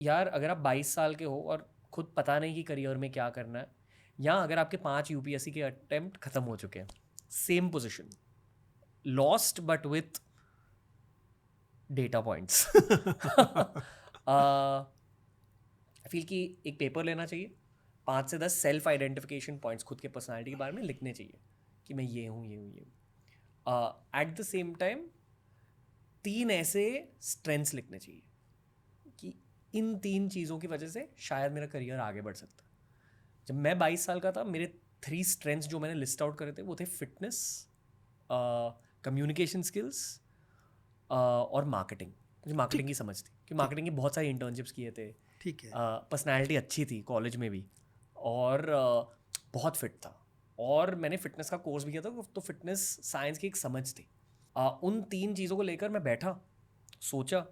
यार अगर आप 22 साल के हो और खुद पता नहीं कि करियर में क्या करना है, या अगर आपके 5 यूपीएससी के अटेम्प्ट खत्म हो चुके हैं, same position, lost but with data points, feel कि एक पेपर लेना चाहिए, 5 से 10 सेल्फ आइडेंटिफिकेशन पॉइंट्स खुद के पर्सनालिटी के बारे में लिखने चाहिए कि मैं ये हूँ, ये हूँ, ये हूँ। एट द सेम टाइम 3 ऐसे स्ट्रेंथ्स लिखने चाहिए कि इन 3 चीज़ों की वजह से शायद मेरा करियर आगे बढ़ सकता है। जब मैं 22 साल का था, मेरे 3 स्ट्रेंथ्स जो मैंने लिस्ट आउट करे थे वो थे फिटनेस, कम्युनिकेशन स्किल्स और मार्केटिंग। मुझे मार्केटिंग की समझ थी कि मार्केटिंग की बहुत सारी इंटर्नशिप्स किए थे, ठीक है। पर्सनैलिटी अच्छी थी कॉलेज में भी, और बहुत फिट था, और मैंने फिटनेस का कोर्स भी किया था, तो फिटनेस साइंस की एक समझ थी। उन 3 चीज़ों को लेकर मैं बैठा, सोचा,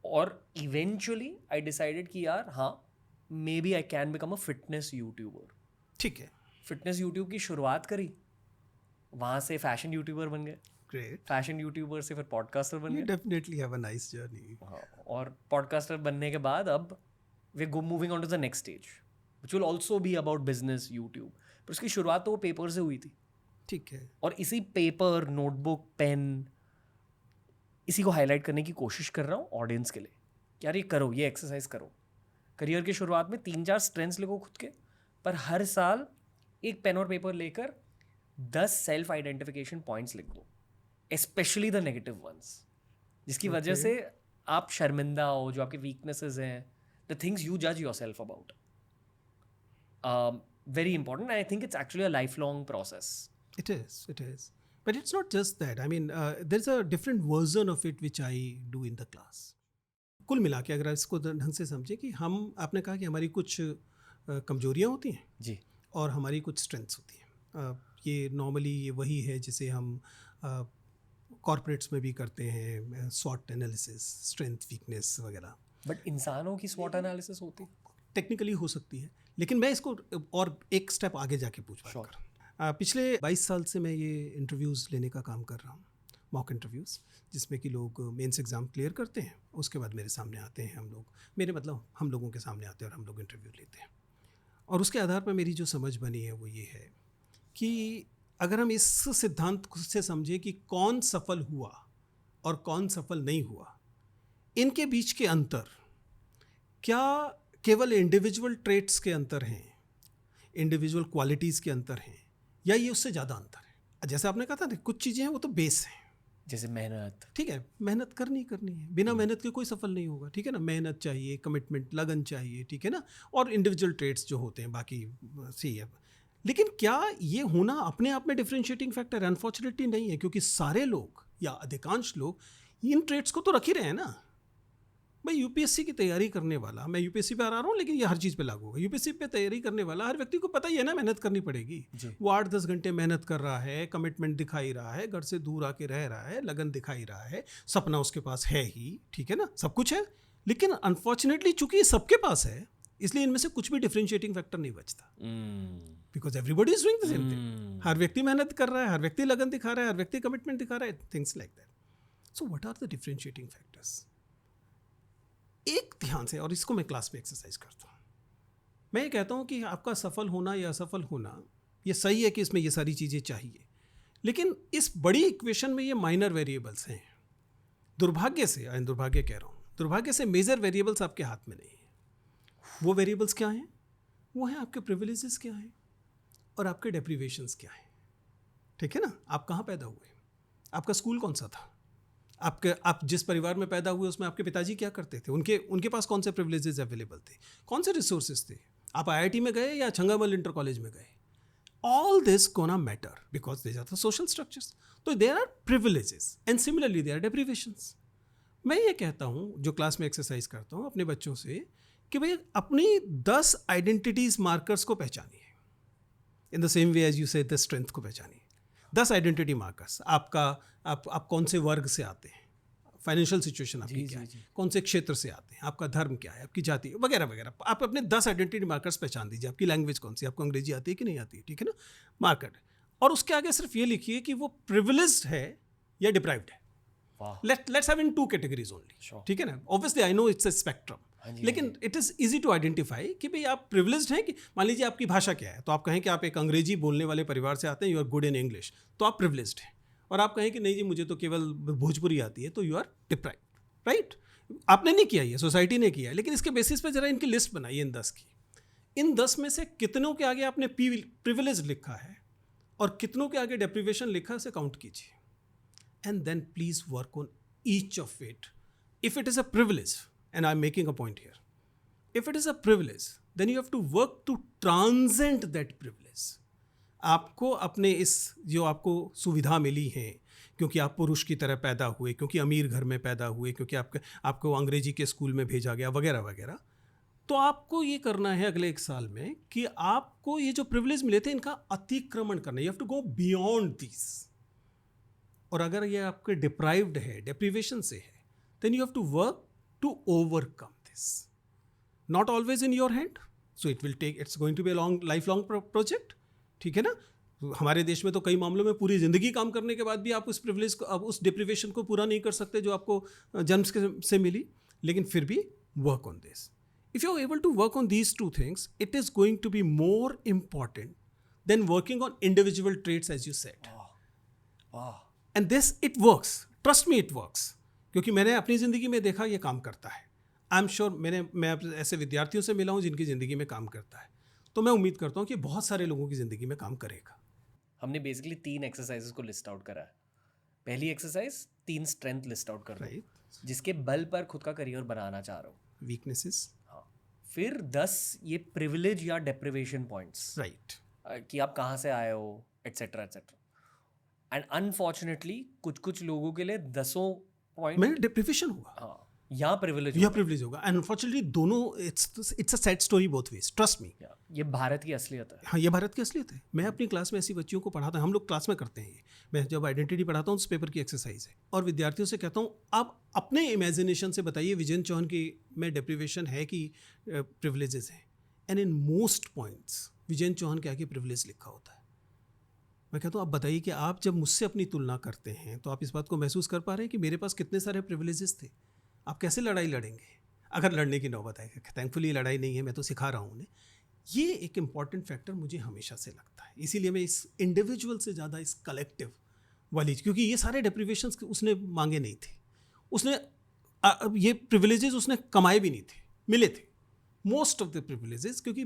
और इवेंचुअली आई डिसाइडेड कि यार हाँ, maybe I can become a fitness YouTuber. ठीक है। फिटनेस यूट्यूब की शुरुआत करी, वहाँ से फैशन यूट्यूबर बन गए, ग्रेट। फैशन यूट्यूबर से फिर पॉडकास्टर बन यू गए, definitely have a nice journey. हाँ, और पॉडकास्टर बनने के बाद अब we go moving on to the next stage which will also be about business YouTube. पर उसकी शुरुआत तो वो पेपर से हुई थी, ठीक है। और इसी पेपर, नोटबुक, पेन, इसी को हाईलाइट करने की कोशिश कर रहा हूँ ऑडियंस के लिए कि यार ये करो, ये एक्सरसाइज करो। करियर की शुरुआत में 3-4 स्ट्रेंथ्स लिखो खुद के, पर हर साल एक पेन और पेपर लेकर 10 सेल्फ आइडेंटिफिकेशन पॉइंट्स लिख दो, स्पेशली द नेगेटिव वंस, जिसकी वजह Okay. से आप शर्मिंदा हो, जो आपके वीकनेसेस हैं, द थिंग्स यू जज your self about. Very important, I think it's actually a life long process. It is. It is. But it's not just that. I mean, there's a different version of it which I do in the class. कुल मिला के अगर आप इसको ढंग से समझें कि हम, आपने कहा कि हमारी कुछ कमजोरियां होती हैं जी, और हमारी कुछ स्ट्रेंथ्स होती हैं। ये नॉर्मली ये वही है जिसे हम कॉर्पोरेट्स में भी करते हैं, स्वॉट एनालिसिस, स्ट्रेंथ वीकनेस वगैरह। बट इंसानों की स्वॉट एनालिसिस होती? टेक्निकली हो सकती है, लेकिन मैं इसको और एक स्टेप आगे जाके पूछ बात कर। पिछले 22 साल से मैं ये इंटरव्यूज़ लेने का काम कर रहा हूँ, मॉक इंटरव्यूज़, जिसमें कि लोग मेंस एग्ज़ाम क्लियर करते हैं, उसके बाद मेरे सामने आते हैं, हम लोग, मेरे मतलब हम लोगों के सामने आते हैं और हम लोग इंटरव्यू लेते हैं। और उसके आधार पर मेरी जो समझ बनी है वो ये है कि अगर हम इस सिद्धांत से समझें कि कौन सफल हुआ और कौन सफल नहीं हुआ, इनके बीच के अंतर क्या केवल इंडिविजुअल ट्रेट्स के अंतर हैं, इंडिविजुअल क्वालिटीज़ के अंतर हैं, या ये उससे ज़्यादा अंतर है? जैसे आपने कहा था ना, कुछ चीज़ें हैं वो तो बेस हैं, जैसे मेहनत, ठीक है, मेहनत करनी है, बिना मेहनत के कोई सफल नहीं होगा, ठीक है ना, मेहनत चाहिए, कमिटमेंट, लगन चाहिए, ठीक है ना, और इंडिविजुअल ट्रेट्स जो होते हैं बाकी सही है। लेकिन क्या ये होना अपने आप में डिफरेंशिएटिंग फैक्टर? अनफॉर्चुनेटली नहीं है, क्योंकि सारे लोग या अधिकांश लोग इन ट्रेट्स को तो रख ही रहे हैं ना। भाई यूपीएससी की तैयारी करने वाला, मैं यूपीएससी पे आ रहा हूँ लेकिन ये हर चीज़ पे लागू होगा, यूपीएससी पे तैयारी करने वाला हर व्यक्ति को पता ही है ना मेहनत करनी पड़ेगी। वो 8-10 घंटे मेहनत कर रहा है, कमिटमेंट दिखाई रहा है, घर से दूर आके रह रहा है, लगन दिखाई रहा है, सपना उसके पास है ही, ठीक है ना, सब कुछ है। लेकिन अनफॉर्चुनेटली चूंकि ये सबके पास है, इसलिए इनमें से कुछ भी डिफरेंशिएटिंग फैक्टर नहीं बचता, because everybody is doing the same thing. हर व्यक्ति मेहनत कर रहा है, हर व्यक्ति लगन दिखा रहा है, हर व्यक्ति कमिटमेंट दिखा रहा है, things like that. So what are the differentiating factors? एक ध्यान से, और इसको मैं क्लास में एक्सरसाइज करता हूँ, मैं ये कहता हूँ कि आपका सफल होना या असफल होना, ये सही है कि इसमें ये सारी चीज़ें चाहिए, लेकिन इस बड़ी इक्वेशन में ये माइनर वेरिएबल्स हैं। दुर्भाग्य से, दुर्भाग्य कह रहा हूँ, दुर्भाग्य से मेजर वेरिएबल्स आपके हाथ में नहीं है। वो वेरिएबल्स क्या हैं? वो हैं आपके प्रिविलेजेस क्या हैं और आपके डेप्रीवेशंस क्या हैं, ठीक है ना। आप कहाँ पैदा हुए, आपका स्कूल कौन सा था, आप जिस परिवार में पैदा हुए उसमें आपके पिताजी क्या करते थे, उनके पास कौन से प्रिविलेजेस अवेलेबल थे, कौन से रिसोर्सेज थे, आप आईआईटी में गए या छंगामल इंटर कॉलेज में गए, all this gonna matter because these are the social structures. तो there are privileges and similarly there are deprivations. मैं ये कहता हूँ, जो क्लास में एक्सरसाइज करता हूँ अपने बच्चों से, कि भाई अपनी 10 आइडेंटिटीज मार्कर्स को पहचानिए, in the same way as you say the strength को पहचानिए। 10 आइडेंटिटी मार्कर्स, आपका आप कौन से वर्ग से आते हैं, फाइनेंशियल सिचुएशन आपकी क्या है, कौन से क्षेत्र से आते हैं, आपका धर्म क्या है, आपकी जाति वगैरह वगैरह। आप अपने 10 आइडेंटिटी मार्कर्स पहचान दीजिए। आपकी लैंग्वेज कौन सी, आपको अंग्रेजी आती है कि नहीं आती है, ठीक है ना, मार्कर। और उसके आगे सिर्फ ये लिखिए कि वो प्रिविलेज्ड है या डिप्राइव्ड है। वाह let's have in 2 categories only, Sure. ठीक है ना. Obviously I know it's a spectrum, हाँ जी, लेकिन it is easy to identify कि भाई आप प्रिविलेज्ड हैं. कि मान लीजिए आपकी भाषा क्या है, तो आप कहें कि आप एक अंग्रेजी बोलने वाले परिवार से आते हैं, you are good in English, तो आप प्रिविलेज्ड हैं. और आप कहें कि नहीं जी मुझे तो केवल भोजपुरी आती है, तो यू आर डिप्राइव्ड, राइट. आपने नहीं किया, ये सोसाइटी ने किया है. लेकिन इसके बेसिस पे जरा इनकी लिस्ट बनाइए इन 10 की. इन 10 में से कितनों के आगे आपने प्रिविलेज लिखा है और कितनों के आगे डेप्रिवेशन लिखा है, उसे काउंट कीजिए. And then please work on each of it. If it is a privilege, and I am making a point here, if it is a privilege then you have to work to transcend that privilege. आपको अपने इस जो आपको सुविधा मिली है, क्योंकि आप पुरुष की तरह पैदा हुए, क्योंकि अमीर घर में पैदा हुए, क्योंकि आपको अंग्रेजी के स्कूल में भेजा गया वगैरह वगैरह, तो आपको ये करना है अगले 1 साल में कि आपको ये जो प्रिविलेज मिले थे इनका अतिक्रमण करना है. You have to go beyond this. और अगर ये आपके डिप्राइव्ड है, डेप्रिवेशन से है, then you have to work to overcome this. Not always in your hand, so it will take, it's going to be long life long project, ठीक है ना. हमारे देश में तो कई मामलों में पूरी ज़िंदगी काम करने के बाद भी आप उस प्रिविलेज को, अब उस डिप्रिवेशन को पूरा नहीं कर सकते जो आपको जन्म से मिली. लेकिन फिर भी work on this. If you're able to work on these 2 things, it is going to be more important than working on individual traits, as you said. वाह And this, it works. Trust me, it works. क्योंकि मैंने अपनी ज़िंदगी में देखा ये काम करता है. आई एम श्योर मैं ऐसे विद्यार्थियों से मिला हूँ जिनकी ज़िंदगी में काम करता है. तो मैं उम्मीद करता हूँ कि बहुत सारे लोगों की ज़िंदगी में काम करेगा. हमने बेसिकली 3 एक्सरसाइजेस को लिस्ट आउट करा है. पहली एक्सरसाइज 3 स्ट्रेंथ लिस्ट आउट कर रहा हूँ, जिसके बल पर खुद का करियर बनाना चाह रहा हूँ. वीकनेसेस, हाँ. फिर 10 ये प्रिविलेज या डेप्रिवेशन पॉइंट्स, राइट. कि आप कहाँ से आए हो, एट्सेट्रा एट्सेट्रा. एंड अनफॉर्चुनेटली कुछ लोगों के लिए 10 पॉइंट मैं डिप्रिवेशन होगा हाँ या प्रिविलेज या प्रिविलेज होगा. एंड अनफॉर्चुनेटली दोनों, it's a sad story both ways, trust me. ये भारत की असलियत है. हाँ, ये भारत की असलियत है. मैं अपनी क्लास में ऐसी बच्चियों को पढ़ाता हूँ, हम लोग क्लास में करते हैं ये. मैं जब आइडेंटिटी पढ़ाता हूँ उस पेपर की एक्सरसाइज है, और विद्यार्थियों से कहता हूँ आप अपने इमेजिनेशन से बताइए विजयन चौहान की में डेप्रिवेशन है कि प्रिविलेजेस हैं. And in most points Vijayan Chauhan के आगे प्रिविलेज लिखा होता है. मैं कहता हूँ आप बताइए कि आप जब मुझसे अपनी तुलना करते हैं तो आप इस बात को महसूस कर पा रहे हैं कि मेरे पास कितने सारे प्रिविलेजेस थे. आप कैसे लड़ाई लड़ेंगे अगर लड़ने की नौबत आएगी. थैंकफुली लड़ाई नहीं है, मैं तो सिखा रहा हूँ उन्हें. ये एक इम्पॉर्टेंट फैक्टर मुझे हमेशा से लगता है. इसीलिए मैं इस इंडिविजुअल से ज़्यादा इस कलेक्टिव वाली, क्योंकि ये सारे डेप्रिवेशन्स उसने मांगे नहीं थे, उसने ये प्रिविलेजेस उसने कमाए भी नहीं थे, मिले थे. मोस्ट ऑफ द प्रिविलेजेस, क्योंकि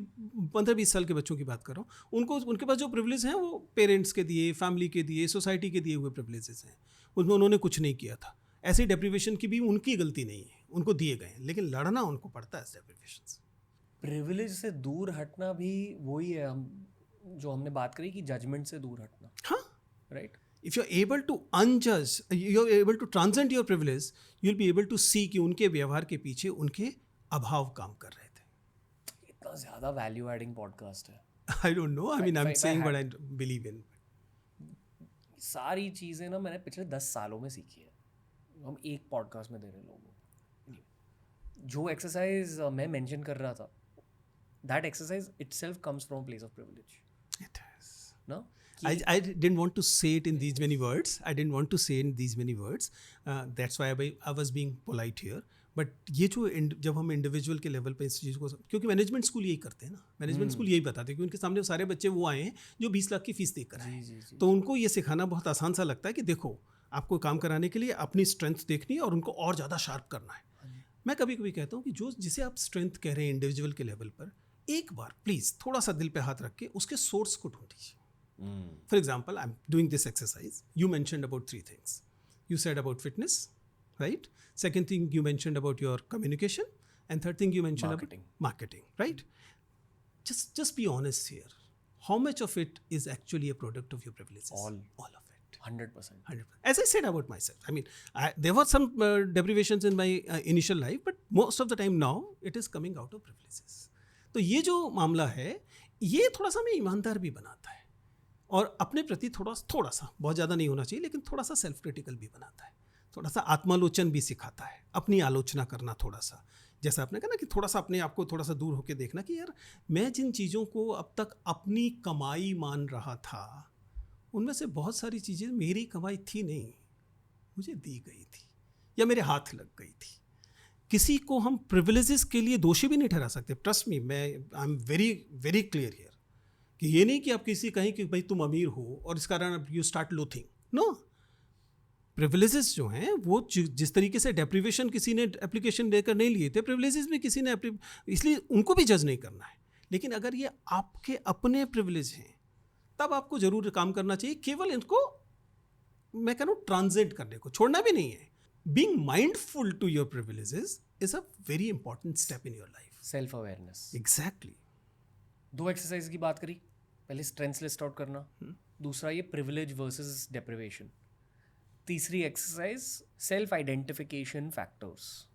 15-20 साल के बच्चों की बात कर रहा हूँ, उनको उनके पास जो प्रिविलेज हैं वो पेरेंट्स के दिए, फैमिली के दिए, सोसाइटी के दिए हुए प्रिविलेजेस हैं. उसमें उन्होंने कुछ नहीं किया था. ऐसे डेप्रिवेशन की भी उनकी गलती नहीं है, उनको दिए गए हैं, लेकिन लड़ना उनको पड़ता है इस डेप्रिवेशन से. प्रिविलेज से दूर हटना भी वही है, हम जो हमने बात करी कि जजमेंट से दूर हटना. हाँ, right. If you are able to unjudge, you are able to transcend your privilege, you will be able to see कि उनके व्यवहार के पीछे उनके अभाव काम कर रहे थे. इतना ज़्यादा वैल्यू एडिंग पॉडकास्ट है. आई don't no, I mean I am saying what I believe in. सारी चीज़ें ना मैंने पिछले 10 सालों में सीखी है, हम एक पॉडकास्ट में दे रहे लोगों को. जो एक्सरसाइज मैं मेंशन कर रहा था, that exercise itself comes from a place of privilege. It is. No? I didn't want to say it in these many words. I didn't want to say in these many words. That's why I was being polite here. But ये जो जब हम individual के level पे इस चीज़ को, क्योंकि management school यही करते हैं ना, मैनेजमेंट स्कूल यही बताते हैं कि उनके सामने सारे बच्चे वो आए हैं जो 20 लाख की फीस देकर आए. तो उनको ये सिखाना बहुत आसान सा लगता है कि देखो आपको काम कराने के लिए अपनी स्ट्रेंथ देखनी है और उनको और ज़्यादा शार्प करना है. मैं कभी कभी कहता हूँ कि जो जिसे आप स्ट्रेंथ कह रहे हैं इंडिविजुअल के लेवल पर, एक बार प्लीज़ थोड़ा सा दिल पे हाथ रख के उसके सोर्स को ढूंढिए. For example, I am doing this exercise. You mentioned about 3 things. You said about fitness, right? Second thing you mentioned about your communication, and third thing you mentioned about marketing, right? Just be honest here. How much of it is actually a product of your privileges? All of it. 100%. 100%. As I said about myself, I mean, there were some deprivations in my initial life, but most of the time now it is coming out of privileges. तो ये जो मामला है, ये थोड़ा सा हमें ईमानदार भी बनाता है और अपने प्रति थोड़ा सा, बहुत ज़्यादा नहीं होना चाहिए, लेकिन थोड़ा सा सेल्फ क्रिटिकल भी बनाता है, थोड़ा सा आत्मालोचन भी सिखाता है, अपनी आलोचना करना थोड़ा सा. जैसा आपने कहा ना कि थोड़ा सा अपने आप को थोड़ा सा दूर होकर देखना कि यार मैं जिन चीज़ों को अब तक अपनी कमाई मान रहा था, उनमें से बहुत सारी चीज़ें मेरी कमाई थी नहीं, मुझे दी गई थी. या मेरे हाथ लग गई थी। किसी को हम प्रिविलेजेस के लिए दोषी भी नहीं ठहरा सकते। ट्रस्ट मी, मैं I am very very clear here कि ये नहीं कि आप किसी कहें कि भाई तुम अमीर हो और इस कारण you start loathing. No, privileges जो हैं वो जिस तरीके से डेप्रिवेशन किसी ने एप्लीकेशन लेकर नहीं लिए थे, प्रिविलेजेस भी किसी ने, इसलिए उनको भी जज नहीं करना है। लेकिन अगर ये आपके अपने प्रिविलेज हैं तब आपको जरूर काम करना चाहिए। केवल इनको मैं कह रहा हूँ ट्रांजेंट करने को छोड़ना भी नहीं है। Being mindful to your privileges is a very important step in your life. Self awareness. Exactly. 2 exercise की बात करी, पहले स्ट्रेंथ्स लिस्ट आउट करना, दूसरा ये प्रिविलेज वर्सेस डेप्रिवेशन, तीसरी exercise self identification factors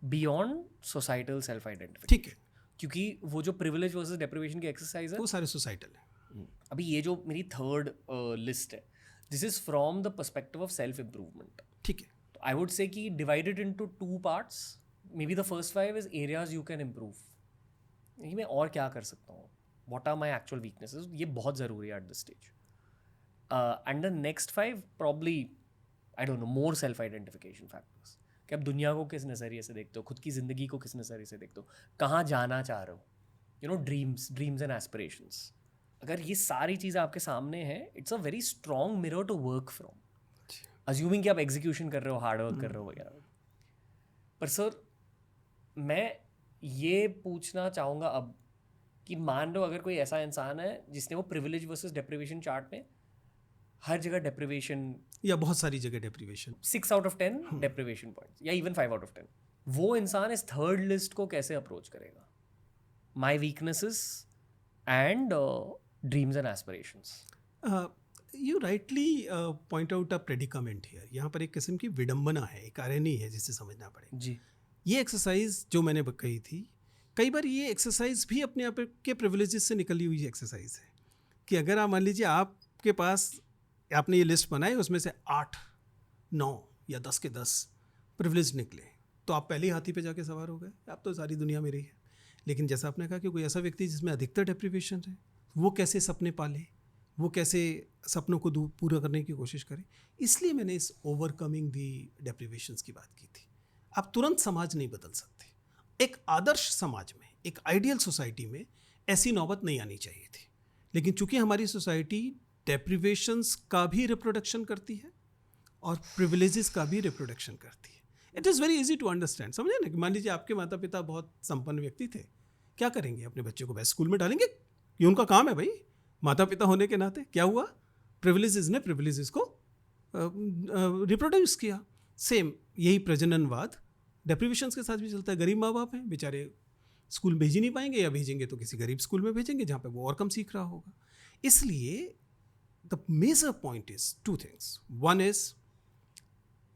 beyond societal self identification. ठीक है, क्योंकि वो जो प्रिविलेज वर्सेस डेप्रिवेशन की एक्सरसाइज है वो सारे सोसाइटल है। अभी ये जो मेरी थर्ड लिस्ट है, this is from the perspective of self improvement. ठीक है, तो आई वुड से कि divided into 2 parts. May be the first 5 is areas you can improve, मैं और क्या कर सकता हूँ, what are my actual weaknesses, ये बहुत ज़रूरी है at this stage. And the next 5 probably I don't know more self identification factors, कि आप दुनिया को किस नज़रिए से देखते हो, खुद की ज़िंदगी को किस नज़रिए से देखते हो, कहाँ जाना चाह रहे हो, you know, dreams and aspirations. अगर ये सारी चीज़ें आपके सामने हैं, it's a very strong mirror to work from, assuming कि आप एग्जीक्यूशन कर रहे हो, हार्ड वर्क कर रहे हो वगैरह। पर सर मैं ये पूछना चाहूँगा अब कि मान लो अगर कोई ऐसा इंसान है जिसने वो प्रिविलेज वर्सेस डेप्रिवेशन चार्ट में हर जगह डेप्रिवेशन, या बहुत सारी जगह deprivation, 6 out of 10 deprivation points या इवन 5 out of 10, वो इंसान इस थर्ड लिस्ट को कैसे अप्रोच करेगा? My weaknesses and dreams and aspirations. You rightly point out a predicament here. यहाँ पर एक किस्म की विडंबना है, एक आयरनी है जिसे समझना पड़ेगा जी। ये एक्सरसाइज जो मैंने कही थी, कई बार ये एक्सरसाइज भी अपने आप के प्रिविलेजेस से निकली हुई एक्सरसाइज है। कि अगर आप मान लीजिए आपके पास, आपने ये लिस्ट बनाई, उसमें से 8, 9 या 10 के 10 प्रिविलेज निकले, तो आप पहले ही हाथी पे जाके सवार हो गए, आप तो सारी दुनिया में रही है। लेकिन जैसा आपने कहा कि कोई ऐसा व्यक्ति जिसमें अधिकतर डेप्रिवेशन है, वो कैसे सपने पाले, वो कैसे सपनों को पूरा करने की कोशिश करे। इसलिए मैंने इस ओवरकमिंग दी डेप्रिवेशंस की बात की थी। आप तुरंत समाज नहीं बदल सकते। एक आदर्श समाज में, एक आइडियल सोसाइटी में ऐसी नौबत नहीं आनी चाहिए थी। लेकिन चूंकि हमारी सोसाइटी डेप्रिवेशंस का भी रिप्रोडक्शन करती है और प्रिविलेजेस का भी रिप्रोडक्शन करती है, it is very easy to understand. समझे ना, कि मान लीजिए आपके माता पिता बहुत संपन्न व्यक्ति थे, क्या करेंगे, अपने बच्चे को बेस्ट स्कूल में डालेंगे, ये उनका काम है भाई, माता पिता होने के नाते। क्या हुआ, प्रिविलेजेस ने प्रिविलेजेस को रिप्रोड्यूस किया। सेम यही प्रजननवाद डेप्रिवेशंस के साथ भी चलता है। गरीब माँ बाप हैं बेचारे, स्कूल भेज ही नहीं पाएंगे, या भेजेंगे तो किसी गरीब स्कूल में भेजेंगे जहाँ पे वो और कम सीख रहा होगा। इसलिए the major point is 2 things. One is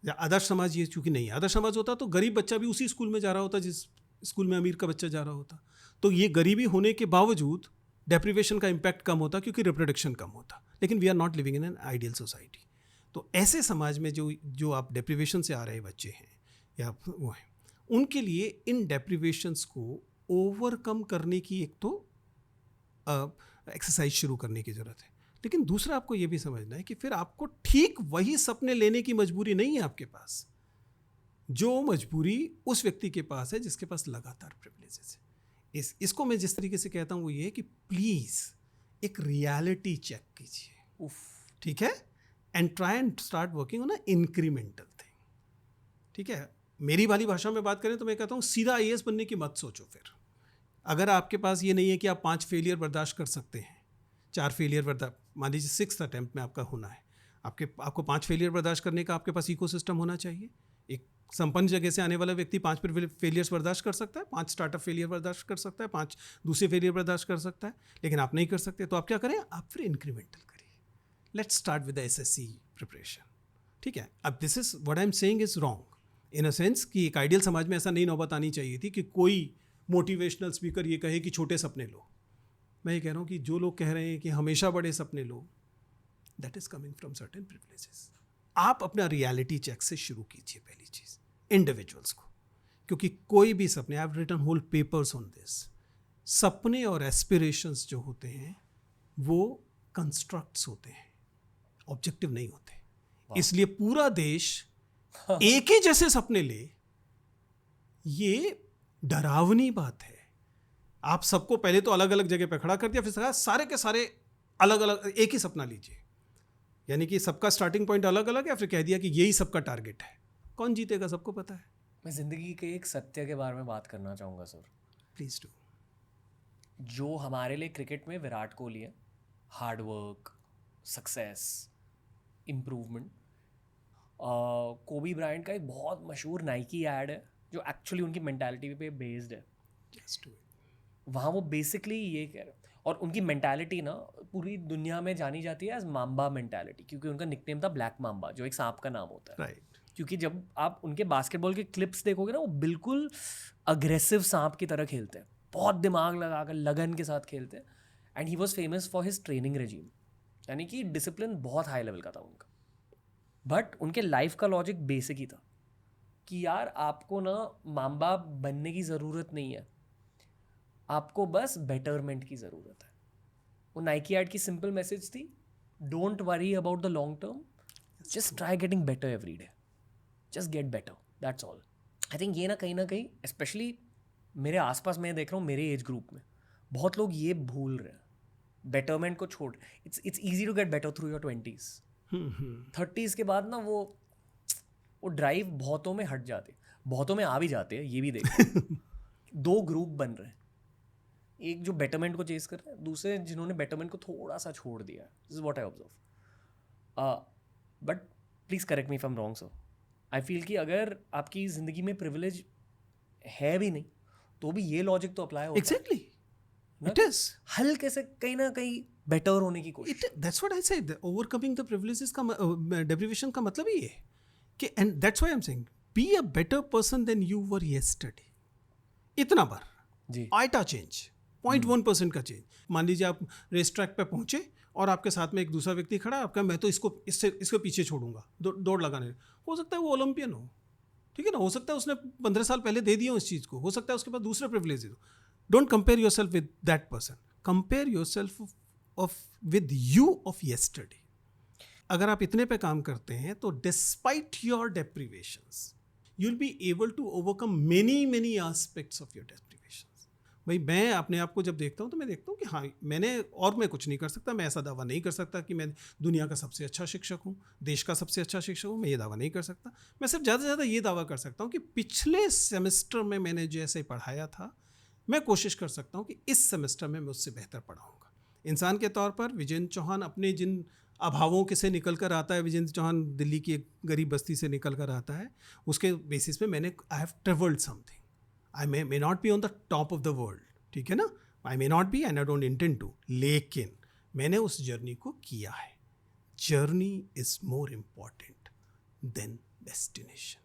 आदर्श समाज, ये चूंकि नहीं आदर्श समाज होता तो गरीब बच्चा भी उसी स्कूल में जा रहा होता जिस स्कूल में अमीर का बच्चा जा रहा होता, तो ये गरीबी होने के बावजूद डेप्रिवेशन का इम्पैक्ट कम होता क्योंकि रिप्रोडक्शन कम होता। लेकिन we are not living in an ideal society. तो ऐसे समाज में जो आप डेप्रिवेशन से आ रहे बच्चे हैं या वो हैं, उनके लिए इन डेप्रिवेशंस को ओवरकम करने की एक तो एक्सरसाइज शुरू करने की ज़रूरत है। लेकिन दूसरा आपको ये भी समझना है कि फिर आपको ठीक वही सपने लेने की मजबूरी नहीं है आपके पास, जो मजबूरी उस व्यक्ति के पास है जिसके पास लगातार प्रिविलेजेस है। इसको मैं जिस तरीके से कहता हूँ वो ये है कि प्लीज़ एक रियलिटी चेक कीजिए, ठीक है, and try and start working on a incremental thing. ठीक है, मेरी वाली भाषा में बात करें तो मैं कहता हूँ सीधा IAS बनने की मत सोचो। फिर अगर आपके पास ये नहीं है कि आप 5 फेलियर बर्दाश्त कर सकते हैं, 4 फेलियर बर्दाश्त, मान लीजिए 6th अटैम्प्ट में आपका होना है, आपको 5 फेलियर बर्दाश्त करने का आपके पास इकोसिस्टम होना चाहिए। एक संपन्न जगह से आने वाला व्यक्ति 5 फेलियर्स बर्दाश्त कर सकता है, 5 स्टार्टअप फेलियर बर्दाश्त कर सकता है, 5 दूसरे फेलियर बर्दाश्त कर सकता है। लेकिन आप नहीं कर सकते, तो आप क्या करें, आप फिर इंक्रीमेंटल करिए। Let's start with the SSC preparation. ठीक है, अब this is what I am saying is wrong in a sense कि एक आइडियल समाज में ऐसा नहीं नौबत आनी चाहिए थी कि कोई मोटिवेशनल स्पीकर ये कहे कि छोटे सपने लो। मैं ये कह रहा हूँ कि जो लोग कह रहे हैं कि हमेशा बड़े सपने लो, that is coming from certain privileges. आप अपना रियलिटी चेक से शुरू कीजिए पहली चीज़, इंडिविजुअल्स को, क्योंकि कोई भी सपने, I have written whole papers on this, सपने और एस्पिरेशंस जो होते हैं वो कंस्ट्रक्ट्स होते हैं, ऑब्जेक्टिव नहीं होते। इसलिए पूरा देश एक ही जैसे सपने ले, ये डरावनी बात है। आप सबको पहले तो अलग अलग जगह पे खड़ा कर दिया, फिर कहा सारे के सारे अलग अलग एक ही सपना लीजिए, यानी कि सबका स्टार्टिंग पॉइंट अलग अलग है, फिर कह दिया कि यही सबका टारगेट है। कौन जीतेगा सबको पता है। मैं ज़िंदगी के एक सत्य के बारे में बात करना चाहूँगा सर। Please do. जो हमारे लिए क्रिकेट में विराट कोहली है, हार्ड वर्क, सक्सेस, इम्प्रूवमेंट। कोबी ब्रायंट का एक बहुत मशहूर नाइकी ऐड है जो एक्चुअली उनकी मेंटालिटी पे बेस्ड है। Just do it. वहाँ वो बेसिकली ये कह रहे हैं, और उनकी मेंटालिटी ना पूरी दुनिया में जानी जाती है एज माम्बा मेंटालिटी, क्योंकि उनका निकनेम था ब्लैक माम्बा, जो एक सांप का नाम होता है। Right. क्योंकि जब आप उनके बास्केटबॉल के क्लिप्स देखोगे ना, वो बिल्कुल अग्रेसिव सांप की तरह खेलते हैं, बहुत दिमाग लगाकर लगन के साथ खेलते हैं। And he was famous for his training regime, यानी कि डिसिप्लिन बहुत हाई लेवल का था उनका। बट उनके लाइफ का लॉजिक बेसिक ही था कि यार आपको ना माम्बा बनने की ज़रूरत नहीं है, आपको बस बेटरमेंट की ज़रूरत है। वो नाइकी ऐड की सिंपल मैसेज थी, don't worry about the long term, just try getting better every day, just get better, that's all. I think ये ना कहीं स्पेशली मेरे आसपास मैं देख रहा हूँ, मेरे एज ग्रुप में बहुत लोग ये भूल रहे हैं, बेटरमेंट को छोड़। It's easy to get better through your 20s, 30s के बाद ना वो ड्राइव बहुतों में हट जाती है, बहुतों में आ भी जाते हैं, ये भी देखो। दो ग्रुप बन रहे हैं, एक जो बेटरमेंट को चेस कर रहे हैं, दूसरे जिन्होंने बेटरमेंट को थोड़ा सा छोड़ दिया है। This is what I observe. But please correct me if I am wrong sir. I feel कि अगर आपकी ज़िंदगी में प्रिविलेज है भी नहीं तो भी ये लॉजिक तो अप्लाई होता Exactly. है It is. हल्के से कहीं ना कहीं बेटर होने की कोशिश। That's what I said. Overcoming the privileges का deprivation का मतलब ही है कि, and that's why I'm saying, be a better person than you were yesterday. इतना बार जी आइटा चेंज, 0.1% का चेंज। मान लीजिए आप रेस ट्रैक पे पहुंचे और आपके साथ में एक दूसरा व्यक्ति खड़ा है, आपका मैं तो इसको पीछे छोड़ूंगा दौड़ लगाने। हो सकता है वो ओलंपियन हो, ठीक है ना, हो सकता है उसने 15 साल पहले दे दिया उस चीज़ को, हो सकता है उसके पास दूसरे प्रिविलेज हो। Don't compare yourself with that person, compare yourself with you of yesterday. अगर आप इतने पे काम करते हैं तो despite your deprivations you will be able to overcome many aspects of your deprivations. भाई मैं अपने आप को जब देखता हूँ तो मैं देखता हूँ कि हाँ मैं कुछ नहीं कर सकता, मैं ऐसा दावा नहीं कर सकता कि मैं दुनिया का सबसे अच्छा शिक्षक हूँ, देश का सबसे अच्छा शिक्षक हूँ, मैं ये दावा नहीं कर सकता। मैं सिर्फ ज़्यादा से ज़्यादा ये दावा कर सकता हूँ कि पिछले सेमेस्टर में मैंने जैसे पढ़ाया था, मैं कोशिश कर सकता हूँ कि इस सेमेस्टर में मैं उससे बेहतर पढ़ाऊँगा। इंसान के तौर पर विजेंद्र चौहान अपने जिन अभावों के से निकल कर आता है, विजेंद्र चौहान दिल्ली की एक गरीब बस्ती से निकल कर आता है, उसके बेसिस पे मैंने I have travelled something. I may not be on the top of the world, ठीक है ना, I may not be and I don't intend to, लेकिन मैंने उस जर्नी को किया है। Journey is more important than destination.